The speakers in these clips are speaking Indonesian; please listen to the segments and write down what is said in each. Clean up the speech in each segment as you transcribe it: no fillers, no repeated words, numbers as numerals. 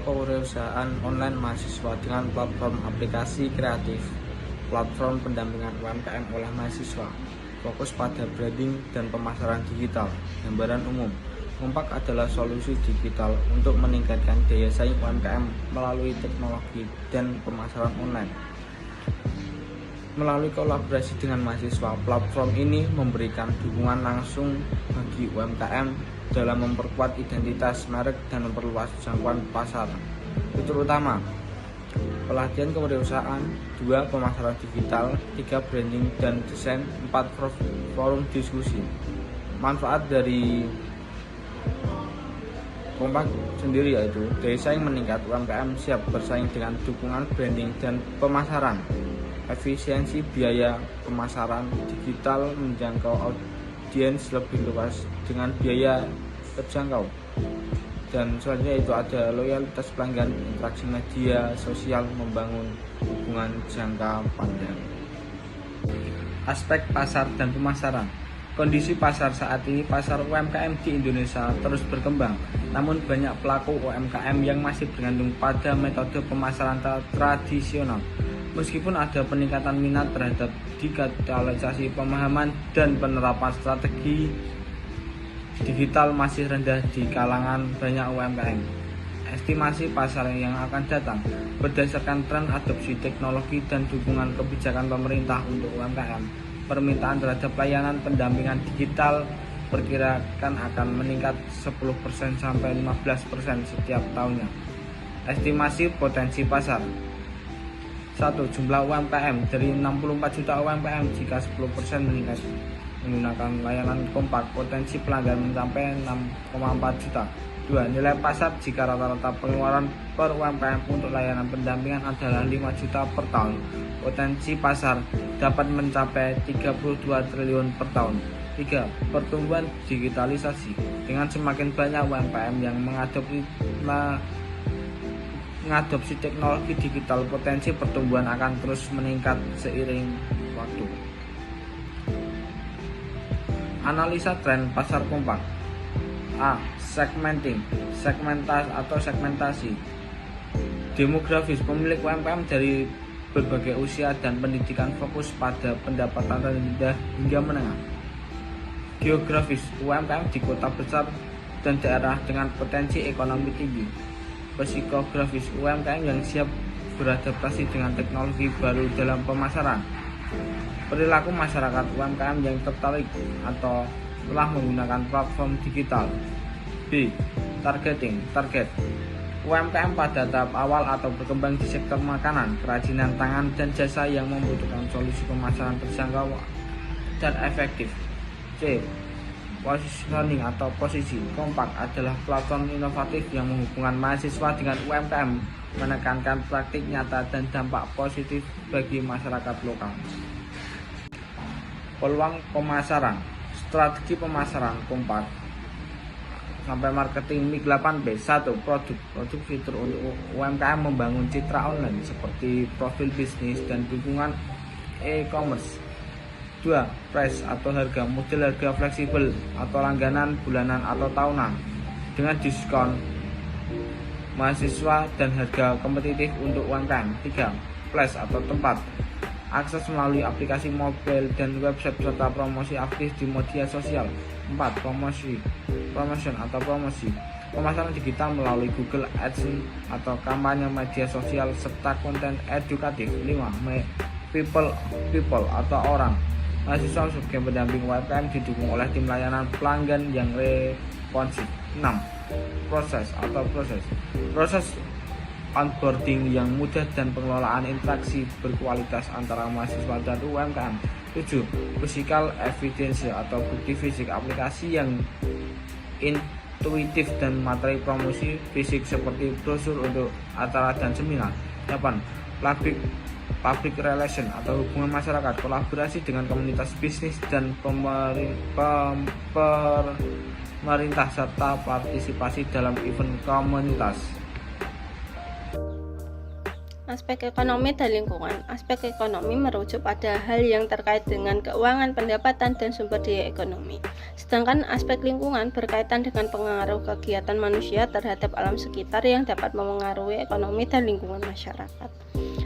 kewirausahaan online mahasiswa dengan platform aplikasi kreatif, platform pendampingan UMKM oleh mahasiswa, fokus pada branding dan pemasaran digital. Gambaran umum, Kompak adalah solusi digital untuk meningkatkan daya saing UMKM melalui teknologi dan pemasaran online. Melalui kolaborasi dengan mahasiswa, platform ini memberikan dukungan langsung bagi UMKM dalam memperkuat identitas merek dan memperluas jangkauan pasar. Fitur utama: pelatihan kewirausahaan, 2 pemasaran digital, 3 branding dan desain, 4 forum diskusi. Manfaat dari Kompak sendiri yaitu daya saing meningkat, UMKM siap bersaing dengan dukungan branding dan pemasaran. Efisiensi biaya pemasaran digital menjangkau audiens lebih luas dengan biaya terjangkau. Dan selanjutnya itu ada loyalitas pelanggan, interaksi media sosial, membangun hubungan jangka panjang. Aspek pasar dan pemasaran. Kondisi pasar saat ini, pasar UMKM di Indonesia terus berkembang. Namun banyak pelaku UMKM yang masih bergantung pada metode pemasaran tradisional. Meskipun ada peningkatan minat terhadap digitalisasi, pemahaman dan penerapan strategi digital masih rendah di kalangan banyak UMKM. Estimasi pasar yang akan datang berdasarkan tren adopsi teknologi dan dukungan kebijakan pemerintah untuk UMKM. Permintaan terhadap layanan pendampingan digital perkirakan akan meningkat 10% sampai 15% setiap tahunnya. Estimasi potensi pasar. 1. Jumlah UMKM dari 64 juta UMKM, jika 10% meningkat menggunakan layanan Kompak, potensi pelanggan mencapai 6,4 juta. 2. Nilai pasar jika rata-rata pengeluaran per UMKM untuk layanan pendampingan adalah 5 juta per tahun, potensi pasar dapat mencapai 32 triliun per tahun. 3. Pertumbuhan digitalisasi. Dengan semakin banyak UMKM yang mengadopsi teknologi digital, potensi pertumbuhan akan terus meningkat seiring waktu. Analisa tren pasar Kompak. A. Segmentasi. Demografis. Pemilik UMKM dari berbagai usia dan pendidikan, fokus pada pendapatan rendah hingga menengah. Geografis. UMKM di kota besar dan daerah dengan potensi ekonomi tinggi. Psikografis. UMKM yang siap beradaptasi dengan teknologi baru dalam pemasaran. Perilaku masyarakat UMKM yang tertarik atau telah menggunakan platform digital. B. Target UMKM pada tahap awal atau berkembang di sektor makanan, kerajinan tangan, dan jasa yang membutuhkan solusi pemasaran terjangkau dan efektif. C. Positioning atau posisi. Kompak adalah platform inovatif yang menghubungkan mahasiswa dengan UMKM, menekankan praktik nyata dan dampak positif bagi masyarakat lokal. Peluang pemasaran. Strategi pemasaran Kompak sampai marketing MIG 8B. 1. Produk fitur untuk UMKM membangun citra online seperti profil bisnis dan dukungan e-commerce. 2. Price atau harga, model harga fleksibel atau langganan bulanan atau tahunan dengan diskon mahasiswa dan harga kompetitif untuk UMKM. 3. Flash atau tempat, akses melalui aplikasi mobile dan website serta promosi aktif di media sosial. 4. Promotion atau promosi, pemasaran digital melalui Google AdSense atau kampanye media sosial serta konten edukatif. 5. People atau orang, mahasiswa sebagai pendamping UMKM didukung oleh tim layanan pelanggan yang responsif. 6. Proses onboarding yang mudah dan pengelolaan interaksi berkualitas antara mahasiswa dan UMKM. 7. Physical evidence atau bukti fisik, aplikasi yang intuitif dan materi promosi fisik seperti brosur untuk acara dan seminar. 8. Public relation atau hubungan masyarakat, kolaborasi dengan komunitas bisnis dan pemerintah serta partisipasi dalam event komunitas. Aspek ekonomi dan lingkungan. Aspek ekonomi merujuk pada hal yang terkait dengan keuangan, pendapatan, dan sumber daya ekonomi. Sedangkan aspek lingkungan berkaitan dengan pengaruh kegiatan manusia terhadap alam sekitar yang dapat memengaruhi ekonomi dan lingkungan masyarakat.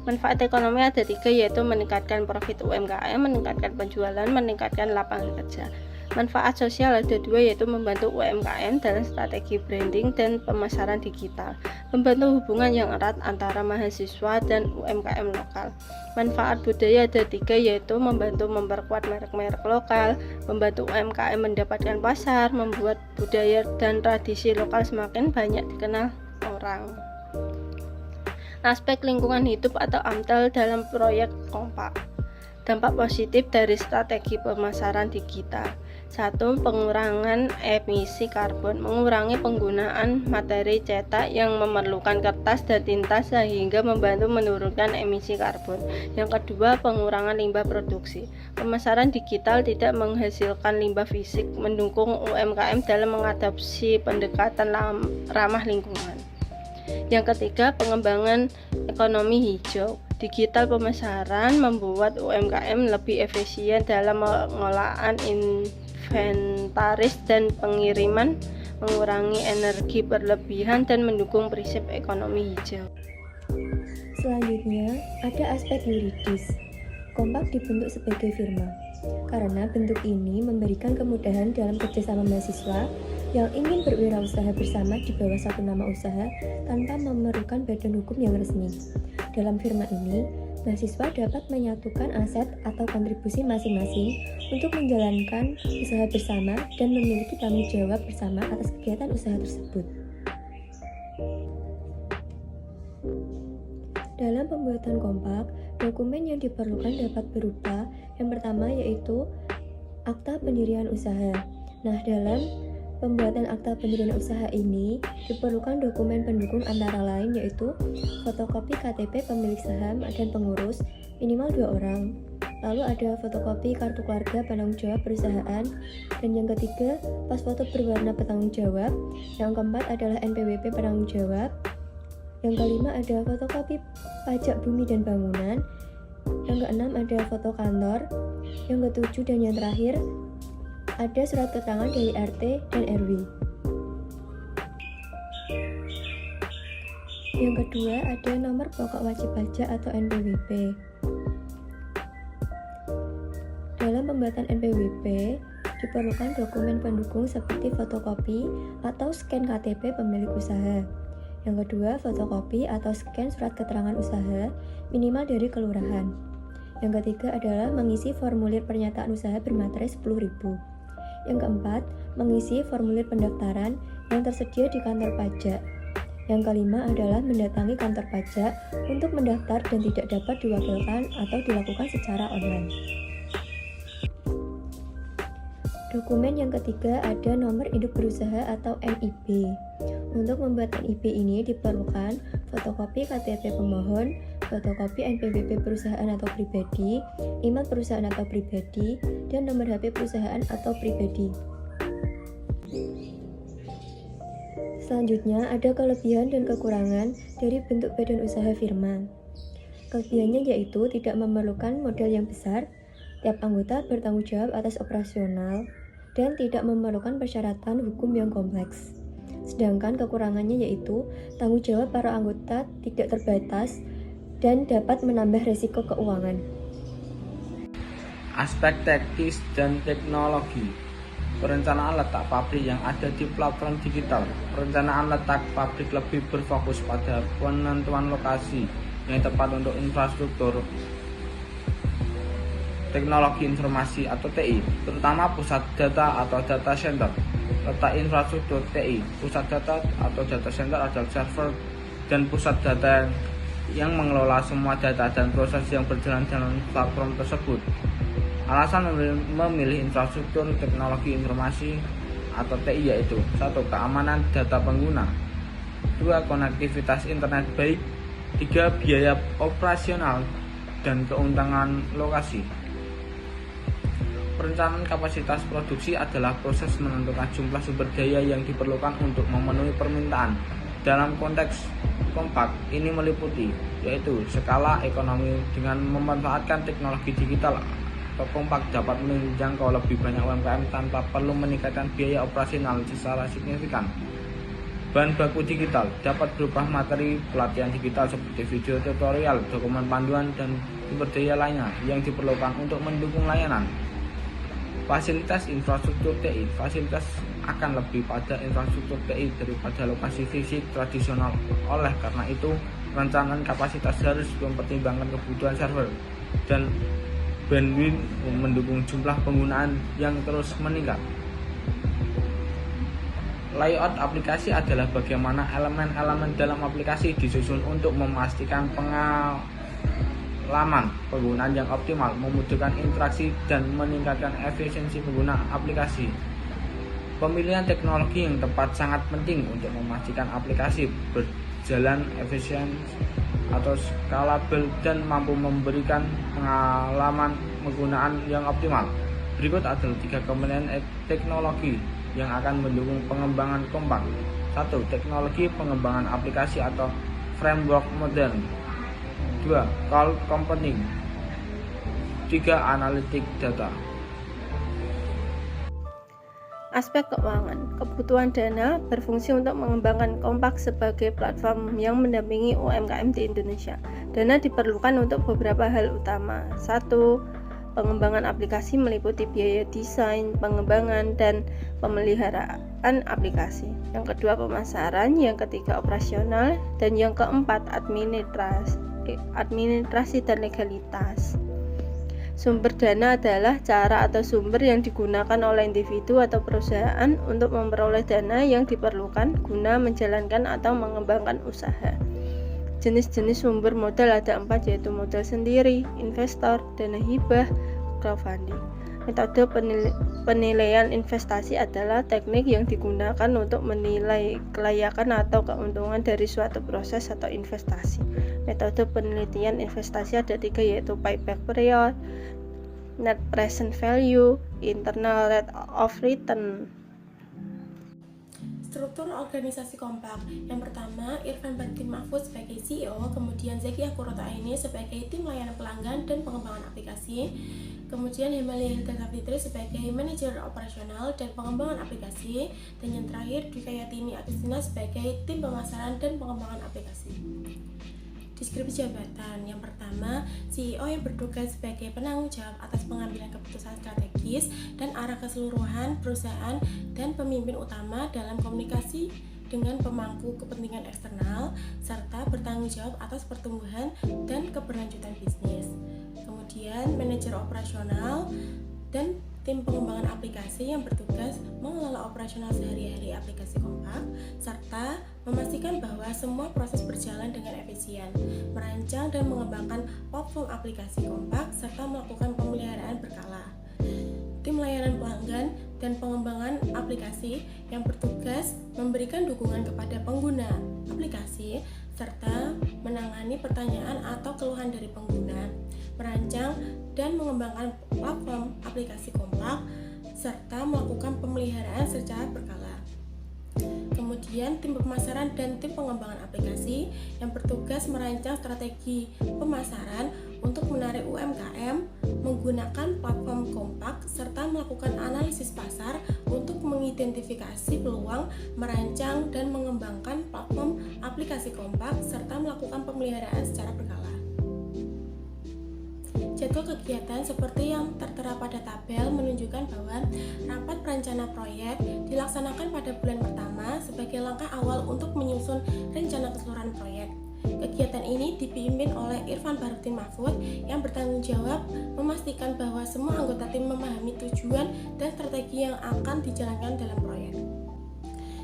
Manfaat ekonomi ada 3, yaitu meningkatkan profit UMKM, meningkatkan penjualan, meningkatkan lapangan kerja. Manfaat sosial ada 2, yaitu membantu UMKM dalam strategi branding dan pemasaran digital, membantu hubungan yang erat antara mahasiswa dan UMKM lokal. Manfaat budaya ada 3, yaitu membantu memperkuat merek-merek lokal, membantu UMKM mendapatkan pasar, membuat budaya dan tradisi lokal semakin banyak dikenal orang. Aspek lingkungan hidup atau AMDAL dalam proyek Kompak. Dampak positif dari strategi pemasaran digital. 1. Pengurangan emisi karbon, mengurangi penggunaan materi cetak yang memerlukan kertas dan tinta sehingga membantu menurunkan emisi karbon. Yang kedua, pengurangan limbah produksi. Pemasaran digital tidak menghasilkan limbah fisik, mendukung UMKM dalam mengadopsi pendekatan ramah lingkungan. Yang ketiga, pengembangan ekonomi hijau. Digital pemasaran membuat UMKM lebih efisien dalam pengolahan inventaris dan pengiriman, mengurangi energi berlebihan dan mendukung prinsip ekonomi hijau. Selanjutnya, ada aspek yuridis. Kompak dibentuk sebagai firma karena bentuk ini memberikan kemudahan dalam kerjasama mahasiswa yang ingin berwirausaha bersama di bawah satu nama usaha tanpa memerlukan badan hukum yang resmi. Dalam firma ini, mahasiswa dapat menyatukan aset atau kontribusi masing-masing untuk menjalankan usaha bersama dan memiliki tanggung jawab bersama atas kegiatan usaha tersebut. Dalam pembuatan kompak, dokumen yang diperlukan dapat berupa yang pertama yaitu akta pendirian usaha. Nah, dalam pembuatan akta pendirian usaha ini diperlukan dokumen pendukung antara lain yaitu fotokopi KTP pemilik saham dan pengurus minimal 2 orang. Lalu ada fotokopi kartu keluarga penanggung jawab perusahaan. Dan yang ketiga, pas foto berwarna petanggung jawab. Yang keempat adalah NPWP penanggung jawab. Yang kelima ada fotokopi pajak bumi dan bangunan. Yang keenam ada foto kantor. Yang ketujuh dan yang terakhir ada surat keterangan dari RT dan RW. Yang kedua ada nomor pokok wajib pajak atau NPWP. Dalam pembuatan NPWP diperlukan dokumen pendukung seperti fotokopi atau scan KTP pemilik usaha. Yang kedua, fotokopi atau scan surat keterangan usaha minimal dari kelurahan. Yang ketiga adalah mengisi formulir pernyataan usaha bermaterai 10.000. Yang keempat, mengisi formulir pendaftaran yang tersedia di kantor pajak. Yang kelima adalah mendatangi kantor pajak untuk mendaftar dan tidak dapat diwakilkan atau dilakukan secara online. Dokumen yang ketiga ada nomor induk berusaha atau NIB. Untuk membuat NIB ini diperlukan fotokopi KTP pemohon, fotokopi NPWP perusahaan atau pribadi, IMEI perusahaan atau pribadi, dan nomor HP perusahaan atau pribadi. Selanjutnya ada kelebihan dan kekurangan dari bentuk badan usaha firma. Kelebihannya yaitu tidak memerlukan modal yang besar, tiap anggota bertanggung jawab atas operasional, dan tidak memerlukan persyaratan hukum yang kompleks. Sedangkan kekurangannya yaitu tanggung jawab para anggota tidak terbatas dan dapat menambah risiko keuangan. Aspek teknis dan teknologi. Perencanaan letak pabrik yang ada di platform digital. Perencanaan letak pabrik lebih berfokus pada penentuan lokasi yang tepat untuk infrastruktur teknologi informasi atau TI, terutama pusat data atau data center. Letak infrastruktur TI, pusat data atau data center adalah server dan pusat data yang mengelola semua data dan proses yang berjalan dalam platform tersebut. Alasan memilih infrastruktur teknologi informasi atau TI yaitu 1. Keamanan data pengguna, 2. Konektivitas internet baik, 3. Biaya operasional dan keuntungan lokasi. Perencanaan kapasitas produksi adalah proses menentukan jumlah sumber daya yang diperlukan untuk memenuhi permintaan Dalam konteks kompak ini meliputi yaitu skala ekonomi dengan memanfaatkan teknologi digital atau kompak dapat menjangkau lebih banyak UMKM tanpa perlu meningkatkan biaya operasional secara signifikan. Bahan baku digital dapat berupa materi pelatihan digital seperti video tutorial, dokumen panduan, dan sumber daya lainnya yang diperlukan untuk mendukung layanan. Fasilitas infrastruktur TI. Fasilitas akan lebih pada infrastruktur TI daripada lokasi fisik tradisional. Oleh karena itu, perencanaan kapasitas harus mempertimbangkan kebutuhan server dan bandwidth mendukung jumlah penggunaan yang terus meningkat. Layout aplikasi adalah bagaimana elemen-elemen dalam aplikasi disusun untuk memastikan pengalaman penggunaan yang optimal, memudahkan interaksi, dan meningkatkan efisiensi pengguna aplikasi. Pemilihan teknologi yang tepat sangat penting untuk memastikan aplikasi berjalan efisien atau scalable dan mampu memberikan pengalaman penggunaan yang optimal. Berikut adalah 3 komponen teknologi yang akan mendukung pengembangan kompak. 1. Teknologi pengembangan aplikasi atau framework modern. 2. Cloud computing. 3. Analitik data. Aspek keuangan. Kebutuhan dana berfungsi untuk mengembangkan kompak sebagai platform yang mendampingi UMKM di Indonesia. Dana diperlukan untuk beberapa hal utama. 1. Pengembangan aplikasi meliputi biaya desain, pengembangan, dan pemeliharaan aplikasi. Yang kedua, pemasaran. Yang ketiga, operasional. Dan yang keempat, administrasi dan legalitas. Sumber dana adalah cara atau sumber yang digunakan oleh individu atau perusahaan untuk memperoleh dana yang diperlukan guna menjalankan atau mengembangkan usaha. Jenis-jenis sumber modal ada 4, yaitu modal sendiri, investor, dana hibah, crowdfunding. Metode penilaian investasi adalah teknik yang digunakan untuk menilai kelayakan atau keuntungan dari suatu proses atau investasi. Metode penelitian investasi ada 3, yaitu payback period, net present value, internal rate of return. Struktur organisasi kompak. Yang pertama, Irfan Bakti Mahfud sebagai CEO, kemudian Zeki Akurotoaini sebagai tim layanan pelanggan dan pengembangan aplikasi, kemudian Himalaya Hilda Safitri sebagai manajer operasional dan pengembangan aplikasi, dan yang terakhir Dwikayatini Agustina sebagai tim pemasaran dan pengembangan aplikasi. Deskripsi jabatan. Yang pertama, CEO yang bertugas sebagai penanggung jawab atas pengambilan keputusan strategis dan arah keseluruhan perusahaan dan pemimpin utama dalam komunikasi dengan pemangku kepentingan eksternal serta bertanggung jawab atas pertumbuhan dan keberlanjutan bisnis. Kemudian, manajer operasional dan tim pengembangan aplikasi yang bertugas mengelola operasional sehari-hari aplikasi kompak serta memastikan bahwa semua proses berjalan dengan efisien, merancang dan mengembangkan platform aplikasi kompak serta melakukan pemeliharaan berkala. Tim layanan pelanggan dan pengembangan aplikasi yang bertugas memberikan dukungan kepada pengguna aplikasi serta menangani pertanyaan atau keluhan dari pengguna, merancang dan mengembangkan platform aplikasi kompak serta melakukan pemeliharaan secara berkala. Kemudian tim pemasaran dan tim pengembangan aplikasi yang bertugas merancang strategi pemasaran untuk menarik UMKM menggunakan platform kompak serta melakukan analisis pasar untuk mengidentifikasi peluang, merancang dan mengembangkan platform aplikasi kompak serta melakukan pemeliharaan secara berkala. Jadwal kegiatan seperti yang tertera pada tabel menunjukkan bahwa rapat perencana proyek dilaksanakan pada bulan pertama sebagai langkah awal untuk menyusun rencana keseluruhan proyek. Kegiatan ini dipimpin oleh Irfan Bakti Mahfud yang bertanggung jawab memastikan bahwa semua anggota tim memahami tujuan dan strategi yang akan dijalankan dalam proyek.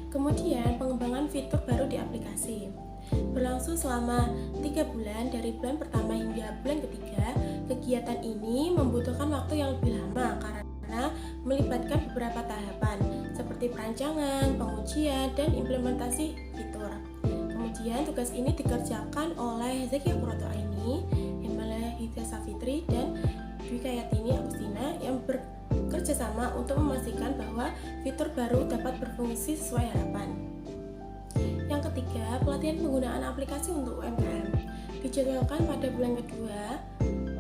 Kemudian, pengembangan fitur baru di aplikasi berlangsung selama 3 bulan dari bulan pertama hingga bulan ketiga. Kegiatan ini membutuhkan waktu yang lebih lama karena melibatkan beberapa tahapan seperti perancangan, pengujian, dan implementasi fitur. Kemudian tugas ini dikerjakan oleh Zeki Akurotoaini, Himalaya Hilda Safitri, dan Dwikayatini Agustina yang bekerja sama untuk memastikan bahwa fitur baru dapat berfungsi sesuai harapan. Yang ketiga, pelatihan penggunaan aplikasi untuk UMKM. Dijadwalkan pada bulan kedua.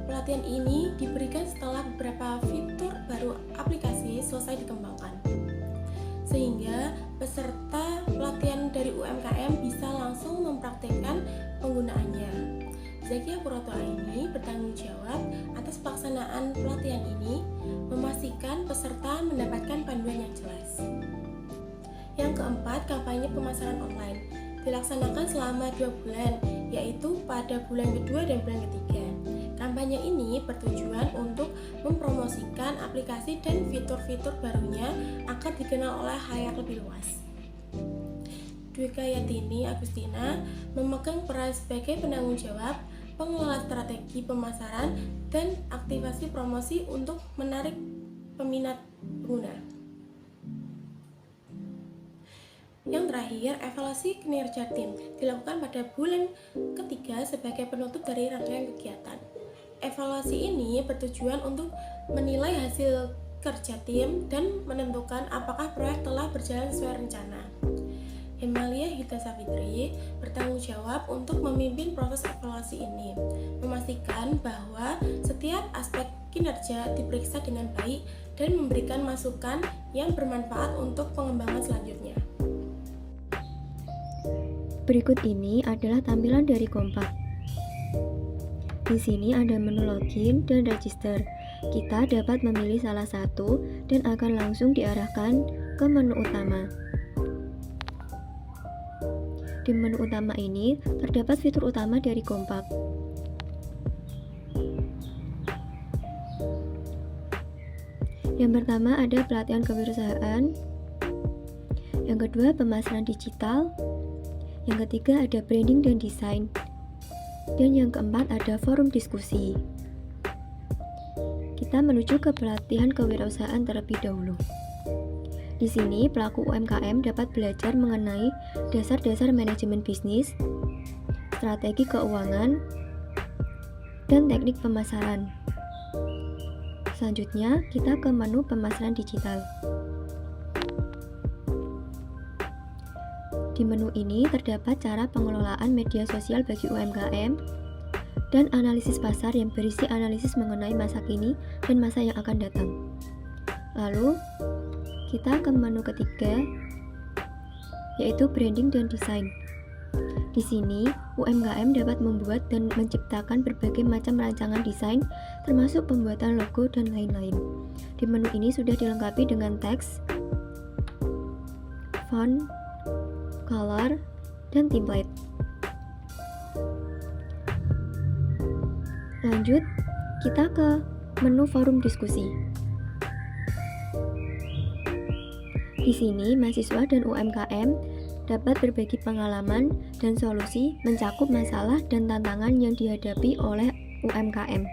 Pelatihan ini diberikan setelah beberapa fitur baru aplikasi selesai dikembangkan, sehingga peserta pelatihan dari UMKM bisa langsung mempraktikkan penggunaannya. Zakia Purwoto ini bertanggung jawab atas pelaksanaan pelatihan ini, memastikan peserta mendapatkan panduan yang jelas. Yang keempat, kampanye pemasaran online dilaksanakan selama 2 bulan, yaitu pada bulan kedua dan bulan ketiga. Kampanye ini bertujuan untuk mempromosikan aplikasi dan fitur-fitur barunya agar dikenal oleh khalayak lebih luas. Dwika Yatini Agustina memegang peran sebagai penanggung jawab pengelola strategi pemasaran dan aktivasi promosi untuk menarik peminat pengguna. Yang terakhir, evaluasi kinerja tim dilakukan pada bulan ketiga sebagai penutup dari rangkaian kegiatan. Evaluasi ini bertujuan untuk menilai hasil kerja tim dan menentukan apakah proyek telah berjalan sesuai rencana. Emalia Hita Savitri bertanggung jawab untuk memimpin proses evaluasi ini, memastikan bahwa setiap aspek kinerja diperiksa dengan baik dan memberikan masukan yang bermanfaat untuk pengembangan selanjutnya. Berikut ini adalah tampilan dari Kompak. Di sini ada menu login dan register. Kita dapat memilih salah satu dan akan langsung diarahkan ke menu utama. Di menu utama ini terdapat fitur utama dari Kompak. Yang pertama ada pelatihan kewirausahaan. Yang kedua pemasaran digital. Yang ketiga ada branding dan desain. Dan yang keempat ada forum diskusi. Kita menuju ke pelatihan kewirausahaan terlebih dahulu. Di sini pelaku UMKM dapat belajar mengenai dasar-dasar manajemen bisnis, strategi keuangan, dan teknik pemasaran. Selanjutnya, kita ke menu pemasaran digital. Di menu ini terdapat cara pengelolaan media sosial bagi UMKM dan analisis pasar yang berisi analisis mengenai masa kini dan masa yang akan datang. Lalu, kita ke menu ketiga, yaitu branding dan desain. Di sini, UMKM dapat membuat dan menciptakan berbagai macam rancangan desain, termasuk pembuatan logo dan lain-lain. Di menu ini sudah dilengkapi dengan teks, font, color, dan template. Lanjut, kita ke menu forum diskusi. Di sini, mahasiswa dan UMKM dapat berbagi pengalaman dan solusi mencakup masalah dan tantangan yang dihadapi oleh UMKM.